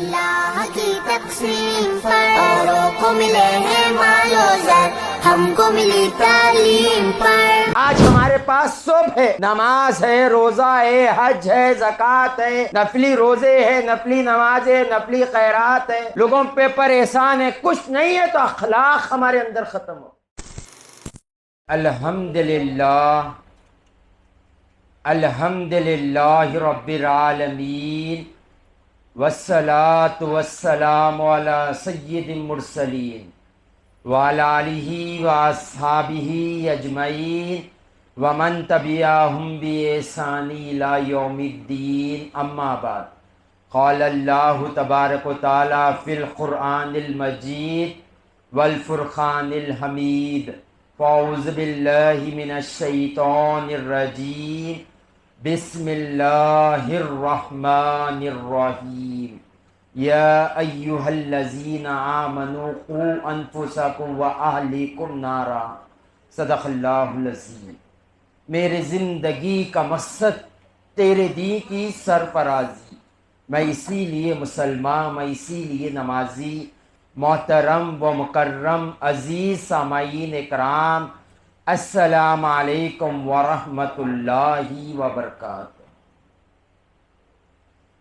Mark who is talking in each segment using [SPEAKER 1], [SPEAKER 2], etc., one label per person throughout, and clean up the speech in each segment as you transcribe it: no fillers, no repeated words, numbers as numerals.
[SPEAKER 1] اللہ کی تقسیم پر اوروں کو ملے ہیں مال و زر، ہم کو ملی تعلیم پر۔
[SPEAKER 2] آج ہمارے پاس صبح ہے، نماز ہے، روزہ ہے، حج ہے، زکوٰۃ ہے، نفلی روزے ہے، نفلی نماز ہے، نفلی خیرات ہے، لوگوں پہ پر احسان ہے، کچھ نہیں ہے تو اخلاق ہمارے اندر ختم ہو۔ الحمدللہ الحمدللہ رب العالمین، والصلاة والسلام علی سید المرسلین وعلی آلہ واصحابہ اجمعین ومن تبعہم بإحسان الی یوم الدین، اما بعد۔ قال اللہ تبارک و تعالی فی القرآن المجید والفرقان الحمید، فاعوذ باللہ من الشیطان الرجیم، بسم اللہ الرحمن الرحیم، یا ایہا الذین آمنوا قوا انفسکم واہلیکم نارا، صدق اللہ العظیم۔ میرے زندگی کا مقصد تیرے دین کی سرفرازی، میں اسی لیے مسلمان، میں اسی لیے نمازی۔ محترم و مکرم عزیز سامعین اکرام، السلام علیکم ورحمۃ اللہ وبرکاتہ۔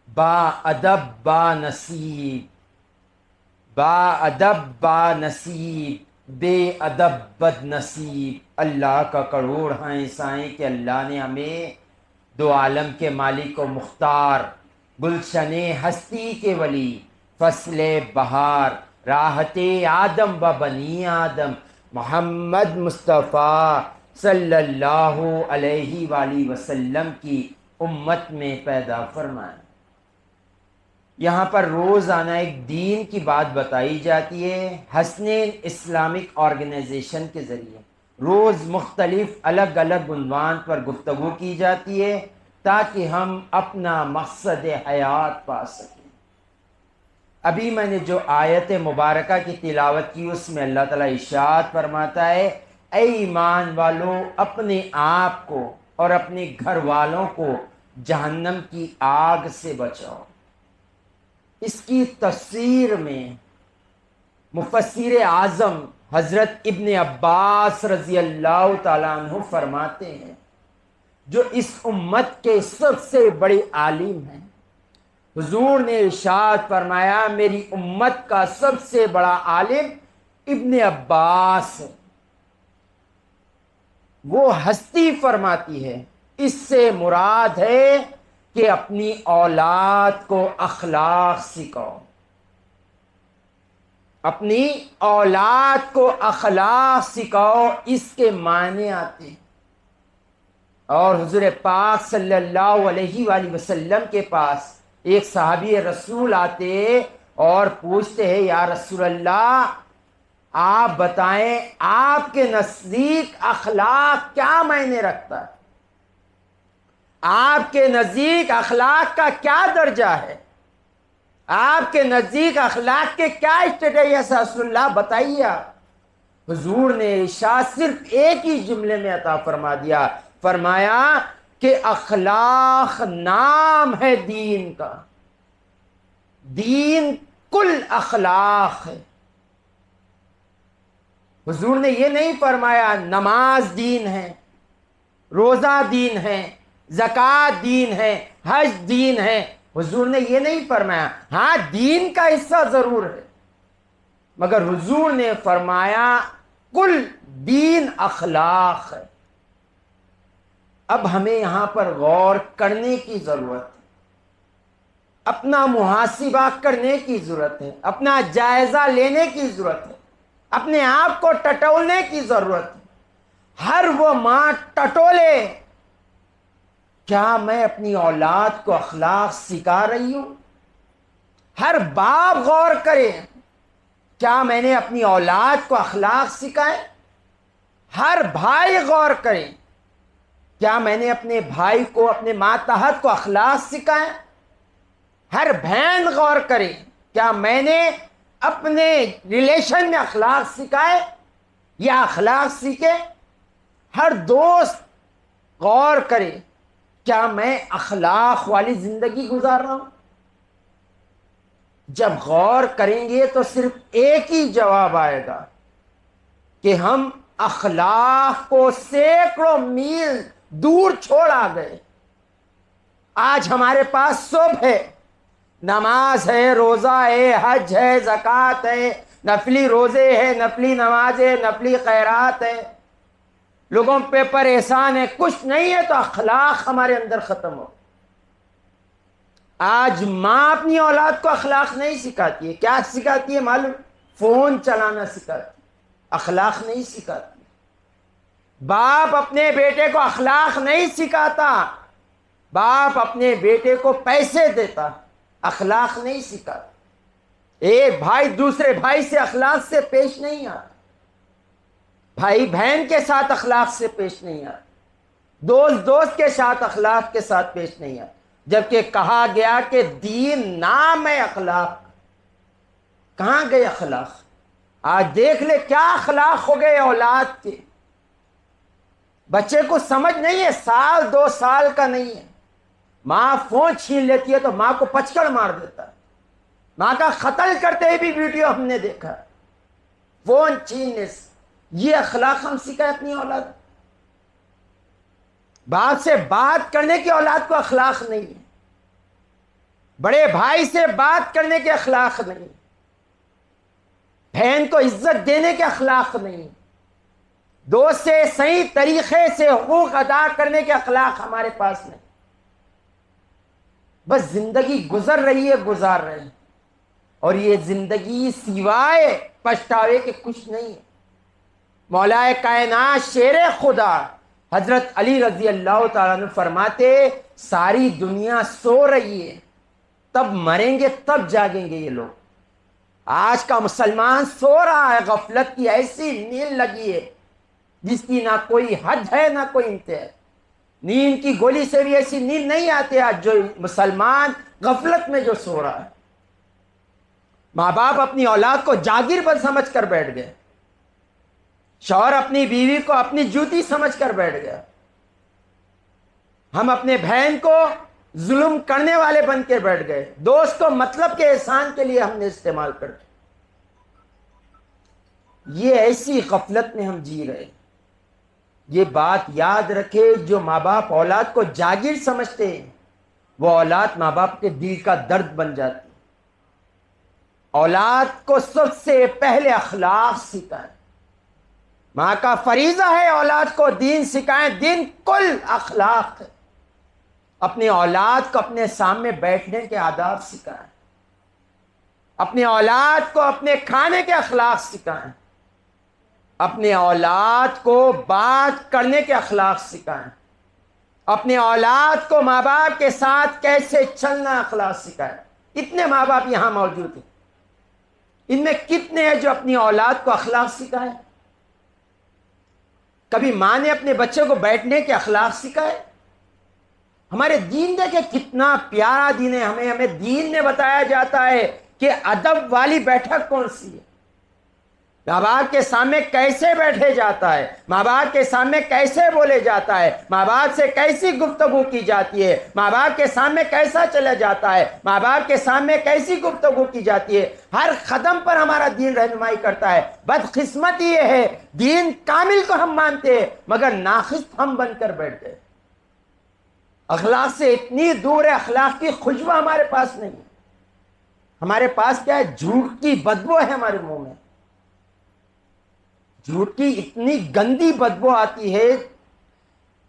[SPEAKER 2] با ادب با نصیب، با ادب با نصیب، بے ادب بد نصیب۔ اللہ کا کروڑ ہیں سائیں کہ اللہ نے ہمیں دو عالم کے مالک و مختار، گلشن ہستی کے ولی، فصل بہار، راحت آدم و بنی آدم، محمد مصطفیٰ صلی اللہ علیہ وآلہ وسلم کی امت میں پیدا فرمایا۔ یہاں پر روزانہ ایک دین کی بات بتائی جاتی ہے حسنین اسلامک آرگنائزیشن کے ذریعے، روز مختلف الگ الگ عنوان پر گفتگو کی جاتی ہے تاکہ ہم اپنا مقصد حیات پا سکیں۔ ابھی میں نے جو آیت مبارکہ کی تلاوت کی اس میں اللہ تعالیٰ ارشاد فرماتا ہے، اے ایمان والو اپنے آپ کو اور اپنے گھر والوں کو جہنم کی آگ سے بچاؤ۔ اس کی تفسیر میں مفسر اعظم حضرت ابن عباس رضی اللہ تعالیٰ عنہ فرماتے ہیں، جو اس امت کے سب سے بڑے عالم ہیں، حضور نے ارشاد فرمایا میری امت کا سب سے بڑا عالم ابن عباس ہے۔ وہ ہستی فرماتی ہے اس سے مراد ہے کہ اپنی اولاد کو اخلاق سکھاؤ، اپنی اولاد کو اخلاق سکھاؤ، اس کے معنی آتے ہیں۔ اور حضور پاک صلی اللہ علیہ وآلہ وسلم کے پاس ایک صحابی رسول آتے اور پوچھتے ہیں، یا رسول اللہ آپ بتائیں آپ کے نزدیک اخلاق کیا معنی رکھتا ہے، آپ کے نزدیک اخلاق کا کیا درجہ ہے، آپ کے نزدیک اخلاق کے کیا اسٹیٹس ہے رسول اللہ بتائیے آپ۔ حضور نے ارشاد صرف ایک ہی جملے میں عطا فرما دیا، فرمایا کہ اخلاق نام ہے دین کا، دین کل اخلاق ہے۔ حضور نے یہ نہیں فرمایا نماز دین ہے، روزہ دین ہے، زکوٰۃ دین ہے، حج دین ہے، حضور نے یہ نہیں فرمایا۔ ہاں دین کا حصہ ضرور ہے، مگر حضور نے فرمایا کل دین اخلاق ہے۔ اب ہمیں یہاں پر غور کرنے کی ضرورت ہے، اپنا محاسبہ کرنے کی ضرورت ہے، اپنا جائزہ لینے کی ضرورت ہے، اپنے آپ کو ٹٹولنے کی ضرورت ہے۔ ہر وہ ماں ٹٹولے، کیا میں اپنی اولاد کو اخلاق سکھا رہی ہوں؟ ہر باپ غور کرے، کیا میں نے اپنی اولاد کو اخلاق سکھائے؟ ہر بھائی غور کرے، کیا میں نے اپنے بھائی کو، اپنے ماتحت کو اخلاق سکھائے؟ ہر بہن غور کرے، کیا میں نے اپنے ریلیشن میں اخلاق سکھائے یا اخلاق سیکھے؟ ہر دوست غور کرے، کیا میں اخلاق والی زندگی گزار رہا ہوں؟ جب غور کریں گے تو صرف ایک ہی جواب آئے گا کہ ہم اخلاق کو سینکڑوں میل دور چھوڑ آ گئے. آج ہمارے پاس صبح ہے، نماز ہے، روزہ ہے، حج ہے، زکوٰۃ ہے، نفلی روزے ہے، نفلی نماز ہے، نفلی خیرات ہے، لوگوں پہ پر احسان ہے. کچھ نہیں ہے تو اخلاق ہمارے اندر ختم ہو. آج ماں اپنی اولاد کو اخلاق نہیں سکھاتی ہے. کیا سکھاتی ہے معلوم؟ فون چلانا سکھاتی، اخلاق نہیں سکھاتی. باپ اپنے بیٹے کو اخلاق نہیں سکھاتا، باپ اپنے بیٹے کو پیسے دیتا، اخلاق نہیں سکھاتا. ایک بھائی دوسرے بھائی سے اخلاق سے پیش نہیں آتا، بھائی بہن کے ساتھ اخلاق سے پیش نہیں آتا، دوست دوست کے ساتھ اخلاق کے ساتھ پیش نہیں آتا. جبکہ کہا گیا کہ دین نام ہے اخلاق. کہاں گئے اخلاق؟ آج دیکھ لے کیا اخلاق ہو گئے اولاد کے. بچے کو سمجھ نہیں ہے، سال 2 سال کا نہیں ہے، ماں فون چھین لیتی ہے تو ماں کو پچکڑ مار دیتا ہے. ماں کا قتل کرتے ہوئے بھی ویڈیو ہم نے دیکھا، فون چھیننے سے. یہ اخلاق ہم سکھائے اپنی اولاد. باپ سے بات کرنے کی اولاد کو اخلاق نہیں ہے، بڑے بھائی سے بات کرنے کے اخلاق نہیں، بہن کو عزت دینے کے اخلاق نہیں، دوست سے صحیح طریقے سے حقوق ادا کرنے کے اخلاق ہمارے پاس نہیں. بس زندگی گزر رہی ہے، گزار رہے ہیں، اور یہ زندگی سوائے پچھتاوے کے کچھ نہیں ہے. مولا کائنات شیر خدا حضرت علی رضی اللہ تعالیٰ عنہ فرماتے ساری دنیا سو رہی ہے، تب مریں گے تب جاگیں گے یہ لوگ. آج کا مسلمان سو رہا ہے، غفلت کی ایسی نیند لگی ہے جس کی نہ کوئی حد ہے نہ کوئی انتہا ہے. نیند کی گولی سے بھی ایسی نیند نہیں آتی آج جو مسلمان غفلت میں جو سو رہا ہے. ماں باپ اپنی اولاد کو جاگیر پر سمجھ کر بیٹھ گئے، شوہر اپنی بیوی کو اپنی جوتی سمجھ کر بیٹھ گیا. ہم اپنے بہن کو ظلم کرنے والے بن کے بیٹھ گئے، دوست کو مطلب کے احسان کے لیے ہم نے استعمال کر دیا. یہ ایسی غفلت میں ہم جی رہے. یہ بات یاد رکھے، جو ماں باپ اولاد کو جاگیر سمجھتے ہیں وہ اولاد ماں باپ کے دل کا درد بن جاتی. اولاد کو سب سے پہلے اخلاق سکھائیں. ماں کا فریضہ ہے اولاد کو دین سکھائیں. دین کل اخلاق ہے. اپنے اولاد کو اپنے سامنے بیٹھنے کے آداب سکھائیں، اپنے اولاد کو اپنے کھانے کے اخلاق سکھائیں، اپنے اولاد کو بات کرنے کے اخلاق سکھائیں، اپنے اولاد کو ماں باپ کے ساتھ کیسے چلنا اخلاق سکھائیں. اتنے ماں باپ یہاں موجود ہیں، ان میں کتنے ہیں جو اپنی اولاد کو اخلاق سکھائیں؟ کبھی ماں نے اپنے بچے کو بیٹھنے کے اخلاق سکھائے؟ ہمارے دین دیکھے کتنا پیارا دین ہے. ہمیں دین نے بتایا جاتا ہے کہ ادب والی بیٹھک کون سی ہے، ماں باپ کے سامنے کیسے بیٹھے جاتا ہے، ماں باپ کے سامنے کیسے بولے جاتا ہے، ماں باپ سے کیسی گفتگو کی جاتی ہے، ماں باپ کے سامنے کیسا چلا جاتا ہے، ماں باپ کے سامنے کیسی گفتگو کی جاتی ہے. ہر قدم پر ہمارا دین رہنمائی کرتا ہے. بدقسمت یہ ہے دین کامل کو ہم مانتے ہیں مگر ناقص ہم بن کر بیٹھ گئے. اخلاق سے اتنی دور ہے، اخلاق کی خوشبو ہمارے پاس نہیں ہے. ہمارے پاس کیا ہے؟ جھوٹ کی بدبو ہے ہمارے منہ میں. جھوٹ کی اتنی گندی بدبو آتی ہے.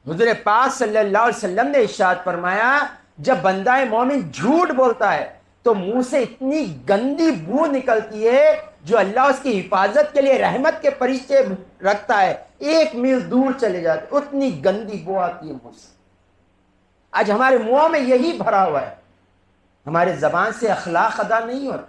[SPEAKER 2] حضور پاک صلی اللہ علیہ وسلم نے ارشاد فرمایا جب بندہ مومن جھوٹ بولتا ہے تو منہ سے اتنی گندی بو نکلتی ہے جو اللہ اس کی حفاظت کے لیے رحمت کے فرشتے رکھتا ہے 1 میل دور چلے جاتے، اتنی گندی بو آتی ہے منہ سے. آج ہمارے منہوں میں یہی بھرا ہوا ہے. ہمارے زبان سے اخلاق ادا نہیں ہوتا.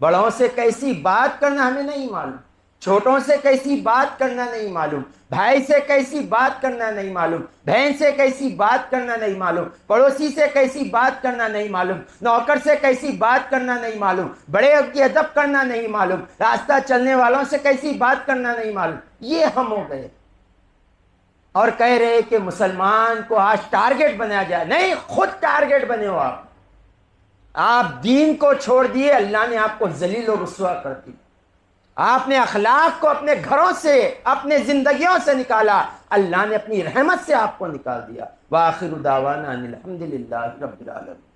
[SPEAKER 2] بڑوں سے کیسی بات کرنا ہمیں نہیں معلوم، چھوٹوں سے کیسی بات کرنا نہیں معلوم، بھائی سے کیسی بات کرنا نہیں معلوم، بہن سے کیسی بات کرنا نہیں معلوم، پڑوسی سے کیسی بات کرنا نہیں معلوم، نوکر سے کیسی بات کرنا نہیں معلوم، بڑے کی ادب کرنا نہیں معلوم، راستہ چلنے والوں سے کیسی بات کرنا نہیں معلوم. یہ ہم ہو گئے اور کہہ رہے کہ مسلمان کو آج ٹارگٹ بنایا جائے. نہیں، خود ٹارگٹ بنے ہو آپ. آپ دین کو چھوڑ دیے، اللہ نے آپ کو ذلیل و رسوا کر دی. آپ نے اخلاق کو اپنے گھروں سے، اپنے زندگیوں سے نکالا، اللہ نے اپنی رحمت سے آپ کو نکال دیا. وآخر دعوانا ان الحمد للہ رب العالمین.